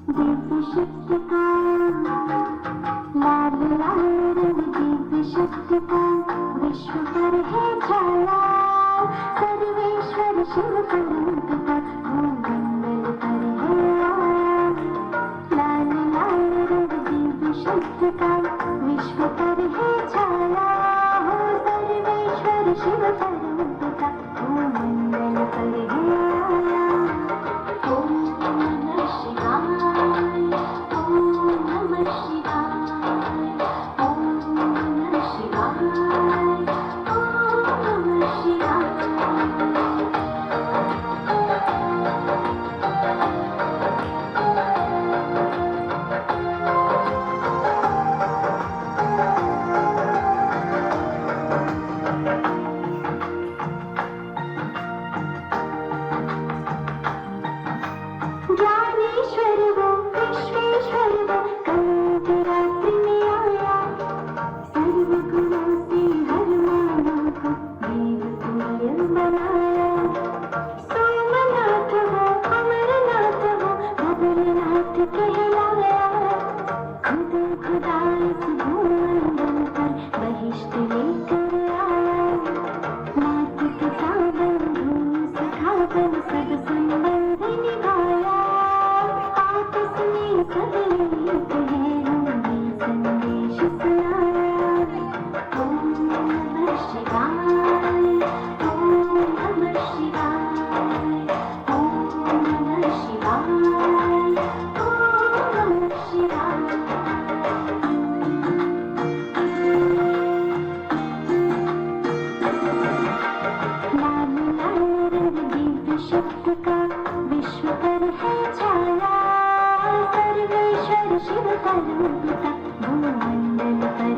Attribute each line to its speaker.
Speaker 1: दिव्य शक्ति का लाल लाल रंग, दिव्य शक्ति का विश्व पर है छाया। सर्वेश्वर शिव परम पिता भूमंडल पर है आया। लाल लाल रंग, दिव्य शक्ति का विश्व पर है छाया। हो सर्वेश्वर शिव परम पिता भूमंडल पर है आया। ओम नमः शिवाय, ओम नमः शिवाय, ओम नमः शिवाय, ओम नमः शिवाय। ज्ञानेश्वर वो विश्वेश्वर वो कल रात्रि में आया। सर्व गुणों से हर मानव को देव तुल्य बनाया। सोमनाथ वो अमरनाथ वो बद्रीनाथ कहलाया। खुद खुदा इस भूमंडल पर बहिष्ठ लेकर आया। मात पिता बंधु सखा बन सब संबंध निभाया। आपस में सब एक है, हमने संदेश सुनाया। ओम नमः शिवाय, ओम नमः शिवाय, ओम नमः शिवाय, ओम नमः शिवाय। लाल लाल रंग, दिव्य शक्ति का विश्व पर है छाया। सर्वेश्वर शिव परम पिता भूमंडल पर